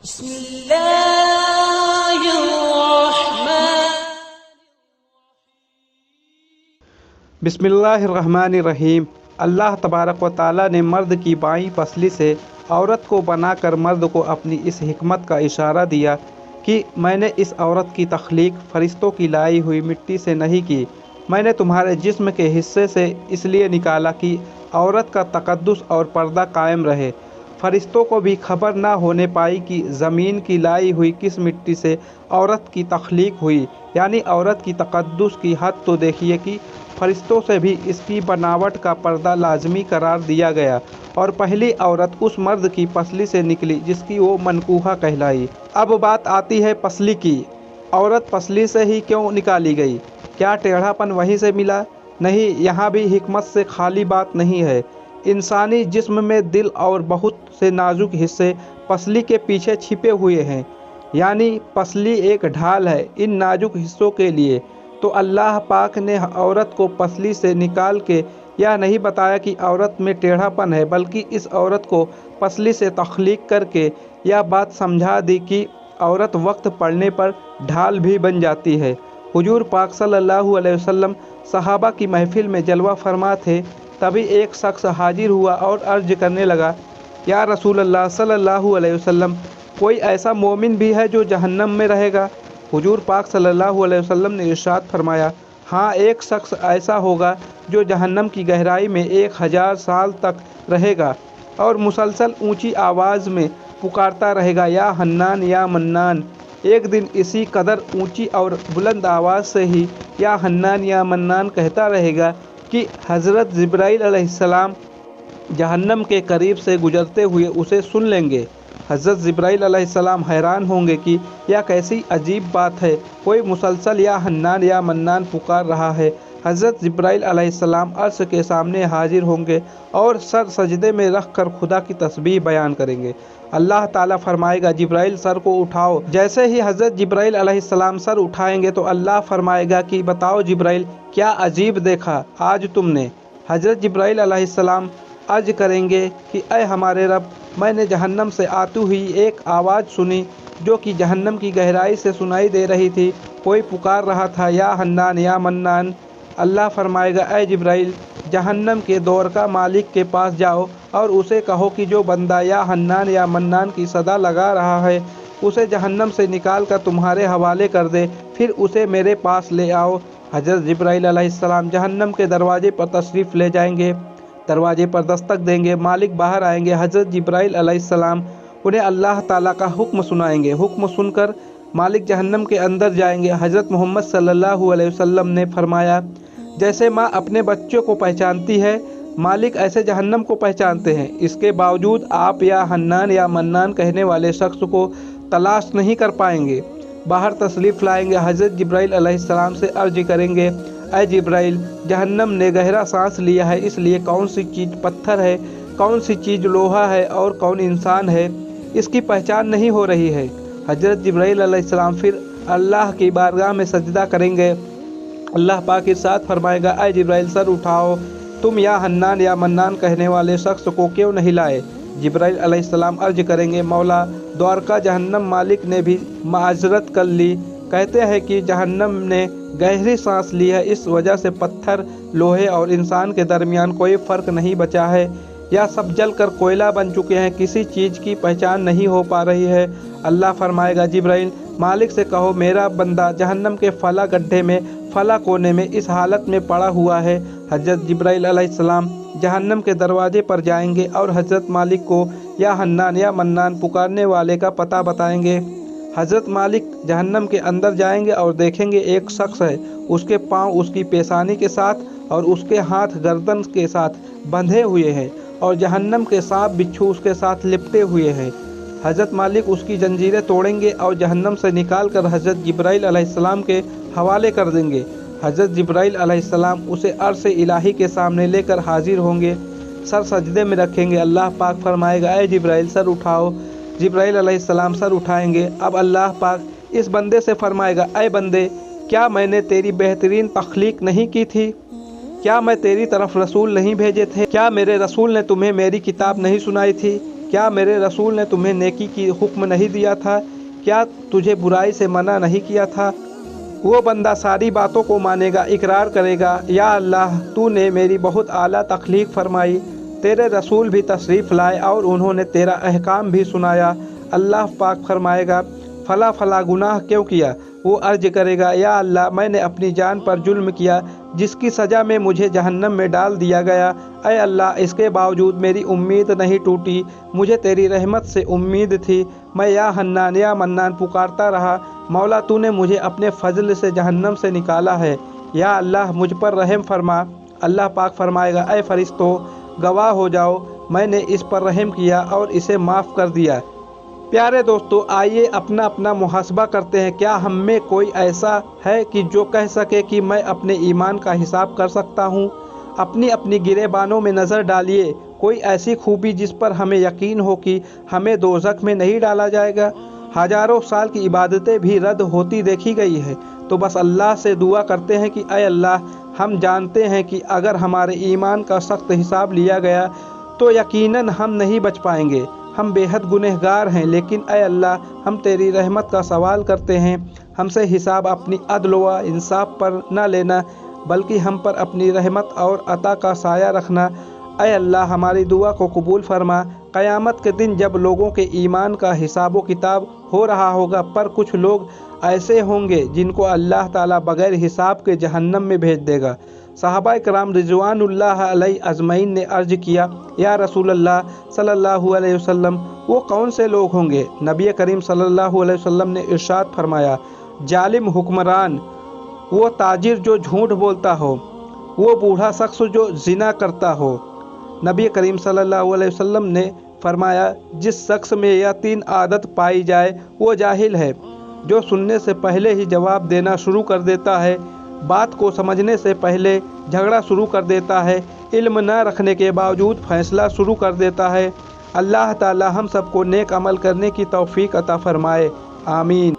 بسم اللہ الرحمن بسم اللہ الرحمن الرحیم۔ اللہ تبارک و تعالیٰ نے مرد کی بائیں پسلی سے عورت کو بنا کر مرد کو اپنی اس حکمت کا اشارہ دیا کہ میں نے اس عورت کی تخلیق فرشتوں کی لائی ہوئی مٹی سے نہیں کی، میں نے تمہارے جسم کے حصے سے اس لیے نکالا کہ عورت کا تقدس اور پردہ قائم رہے۔ فرشتوں کو بھی خبر نہ ہونے پائی کہ زمین کی لائی ہوئی کس مٹی سے عورت کی تخلیق ہوئی، یعنی عورت کی تقدس کی حد تو دیکھیے کہ فرشتوں سے بھی اس کی بناوٹ کا پردہ لازمی قرار دیا گیا، اور پہلی عورت اس مرد کی پسلی سے نکلی جس کی وہ منکوحہ کہلائی۔ اب بات آتی ہے پسلی کی۔ عورت پسلی سے ہی کیوں نکالی گئی؟ کیا ٹیڑھا پن وہیں سے ملا؟ نہیں، یہاں بھی حکمت سے خالی بات نہیں ہے۔ انسانی جسم میں دل اور بہت سے نازک حصے پسلی کے پیچھے چھپے ہوئے ہیں، یعنی پسلی ایک ڈھال ہے ان نازک حصوں کے لیے۔ تو اللہ پاک نے عورت کو پسلی سے نکال کے یہ نہیں بتایا کہ عورت میں ٹیڑھا پن ہے، بلکہ اس عورت کو پسلی سے تخلیق کر کے یہ بات سمجھا دی کہ عورت وقت پڑنے پر ڈھال بھی بن جاتی ہے۔ حضور پاک صلی اللہ علیہ وسلم صحابہ کی محفل میں جلوہ فرما تھے، تبھی ایک شخص حاضر ہوا اور عرض کرنے لگا، یا رسول اللہ صلی اللہ علیہ وسلم، کوئی ایسا مومن بھی ہے جو جہنم میں رہے گا؟ حضور پاک صلی اللہ علیہ وسلم نے ارشاد فرمایا، ہاں، ایک شخص ایسا ہوگا جو جہنم کی گہرائی میں 1000 سال تک رہے گا اور مسلسل اونچی آواز میں پکارتا رہے گا، یا حنان یا منان۔ ایک دن اسی قدر اونچی اور بلند آواز سے ہی یا حنان یا منان کہتا رہے گا کہ حضرت جبرائیل علیہ السلام جہنم کے قریب سے گزرتے ہوئے اسے سن لیں گے۔ حضرت جبرائیل علیہ السلام حیران ہوں گے کہ یہ کیسی عجیب بات ہے، کوئی مسلسل یا حنان یا منان پکار رہا ہے۔ حضرت جبرائیل علیہ السلام عرش کے سامنے حاضر ہوں گے اور سر سجدے میں رکھ کر خدا کی تسبیح بیان کریں گے۔ اللہ تعالیٰ فرمائے گا، جبرائیل سر کو اٹھاؤ۔ جیسے ہی حضرت جبرائیل علیہ السلام سر اٹھائیں گے تو اللہ فرمائے گا کہ بتاؤ جبرائیل، کیا عجیب دیکھا آج تم نے؟ حضرت جبرائیل علیہ السلام عرض کریں گے کہ اے ہمارے رب، میں نے جہنم سے آتی ہوئی ایک آواز سنی جو کہ جہنم کی گہرائی سے سنائی دے رہی تھی، کوئی پکار رہا تھا، یا حنان یا منان۔ اللہ فرمائے گا، اے جبرائیل، جہنم کے دور کا مالک کے پاس جاؤ اور اسے کہو کہ جو بندہ یا حنان یا منان کی صدا لگا رہا ہے اسے جہنم سے نکال کر تمہارے حوالے کر دے، پھر اسے میرے پاس لے آؤ۔ حضرت جبرائیل علیہ السلام جہنم کے دروازے پر تشریف لے جائیں گے، دروازے پر دستک دیں گے، مالک باہر آئیں گے۔ حضرت جبرائیل علیہ السلام انہیں اللہ تعالیٰ کا حکم سنائیں گے، حکم سن کر مالک جہنم کے اندر جائیں گے۔ حضرت محمد صلی اللہ علیہ وسلم نے فرمایا، جیسے ماں اپنے بچوں کو پہچانتی ہے، مالک ایسے جہنم کو پہچانتے ہیں۔ اس کے باوجود آپ یا حنان یا منان کہنے والے شخص کو تلاش نہیں کر پائیں گے۔ باہر تشریف لائیں گے، حضرت جبرائیل علیہ السلام سے عرض کریں گے، اے جبرائیل، جہنم نے گہرا سانس لیا ہے، اس لیے کون سی چیز پتھر ہے، کون سی چیز لوہا ہے اور کون انسان ہے، اس کی پہچان نہیں ہو رہی ہے۔ حضرت جبرائیل علیہ السلام پھر اللہ کی بارگاہ میں سجدہ کریں گے۔ اللہ پاک ارشاد فرمائے گا، اے جبرائیل، سر اٹھاؤ، تم یا حنان یا منان کہنے والے شخص کو کیوں نہیں لائے؟ جبرائیل علیہ السلام عرض کریں گے، مولا، دوارکا جہنم مالک نے بھی معذرت کر لی، کہتے ہیں کہ جہنم نے گہری سانس لی ہے، اس وجہ سے پتھر، لوہے اور انسان کے درمیان کوئی فرق نہیں بچا ہے، یا سب جل کر کوئلہ بن چکے ہیں، کسی چیز کی پہچان نہیں ہو پا رہی ہے۔ اللہ فرمائے گا، جبرائیل، مالک سے کہو میرا بندہ جہنم کے فلاں گڈھے میں فلاں کونے میں اس حالت میں پڑا ہوا ہے۔ حضرت جبرائیل علیہ السلام جہنم کے دروازے پر جائیں گے اور حضرت مالک کو یا حنان یا منان پکارنے والے کا پتہ بتائیں گے۔ حضرت مالک جہنم کے اندر جائیں گے اور دیکھیں گے ایک شخص ہے، اس کے پاؤں اس کی پیشانی کے ساتھ اور اس کے ہاتھ گردن کے ساتھ بندھے ہوئے ہیں، اور جہنم کے سانپ بچھو اس کے ساتھ لپٹے ہوئے ہیں۔ حضرت مالک اس کی زنجیریں توڑیں گے اور جہنم سے نکال کر حضرت جبرائیل علیہ السلام کے حوالے کر دیں گے۔ حضرت جبرائیل علیہ السلام اسے عرش الہی کے سامنے لے کر حاضر ہوں گے، سر سجدے میں رکھیں گے۔ اللہ پاک فرمائے گا، اے جبرائیل، سر اٹھاؤ۔ جبرائیل علیہ السلام سر اٹھائیں گے۔ اب اللہ پاک اس بندے سے فرمائے گا، اے بندے، کیا میں نے تیری بہترین تخلیق نہیں کی تھی؟ کیا میں تیری طرف رسول نہیں بھیجے تھے؟ کیا میرے رسول نے تمہیں میری کتاب نہیں سنائی تھی؟ کیا میرے رسول نے تمہیں نیکی کی حکم نہیں دیا تھا؟ کیا تجھے برائی سے منع نہیں کیا تھا؟ وہ بندہ ساری باتوں کو مانے گا، اقرار کرے گا، یا اللہ تو نے میری بہت اعلیٰ تخلیق فرمائی، تیرے رسول بھی تشریف لائے اور انہوں نے تیرا احکام بھی سنایا۔ اللہ پاک فرمائے گا فلاں فلاں گناہ کیوں کیا؟ وہ عرض کرے گا یا اللہ میں نے اپنی جان پر ظلم کیا جس کی سزا میں مجھے جہنم میں ڈال دیا گیا۔ اے اللہ اس کے باوجود میری امید نہیں ٹوٹی، مجھے تیری رحمت سے امید تھی، میں یا حنان یا منان پکارتا رہا، مولا تو نے مجھے اپنے فضل سے جہنم سے نکالا ہے، یا اللہ مجھ پر رحم فرما۔ اللہ پاک فرمائے گا اے فرشتوں گواہ ہو جاؤ میں نے اس پر رحم کیا اور اسے معاف کر دیا۔ پیارے دوستو آئیے اپنا اپنا محاسبہ کرتے ہیں، کیا ہم میں کوئی ایسا ہے کہ جو کہہ سکے کہ میں اپنے ایمان کا حساب کر سکتا ہوں؟ اپنی اپنی گریبانوں میں نظر ڈالیے، کوئی ایسی خوبی جس پر ہمیں یقین ہو کہ ہمیں دوزخ میں نہیں ڈالا جائے گا؟ ہزاروں سال کی عبادتیں بھی رد ہوتی دیکھی گئی ہے، تو بس اللہ سے دعا کرتے ہیں کہ اے اللہ ہم جانتے ہیں کہ اگر ہمارے ایمان کا سخت حساب لیا گیا تو یقیناً ہم نہیں بچ پائیں گے، ہم بے حد گنہگار ہیں، لیکن اے اللہ ہم تیری رحمت کا سوال کرتے ہیں، ہم سے حساب اپنی عدل و انصاف پر نہ لینا بلکہ ہم پر اپنی رحمت اور عطا کا سایہ رکھنا۔ اے اللہ ہماری دعا کو قبول فرما۔ قیامت کے دن جب لوگوں کے ایمان کا حساب و کتاب ہو رہا ہوگا پر کچھ لوگ ایسے ہوں گے جن کو اللہ تعالیٰ بغیر حساب کے جہنم میں بھیج دے گا۔ صحابہ کرام رضوان اللہ علیہ اجمعین نے عرض کیا یا رسول اللہ صلی اللہ علیہ وسلم وہ کون سے لوگ ہوں گے؟ نبی کریم صلی اللہ علیہ وسلم نے ارشاد فرمایا ظالم حکمران، وہ تاجر جو جھوٹ بولتا ہو، وہ بوڑھا شخص جو زنا کرتا ہو۔ نبی کریم صلی اللہ علیہ وسلم نے فرمایا جس شخص میں یہ 3 عادت پائی جائے وہ جاہل ہے، جو سننے سے پہلے ہی جواب دینا شروع کر دیتا ہے، بات کو سمجھنے سے پہلے جھگڑا شروع کر دیتا ہے، علم نہ رکھنے کے باوجود فیصلہ شروع کر دیتا ہے۔ اللہ تعالی ہم سب کو نیک عمل کرنے کی توفیق عطا فرمائے، آمین۔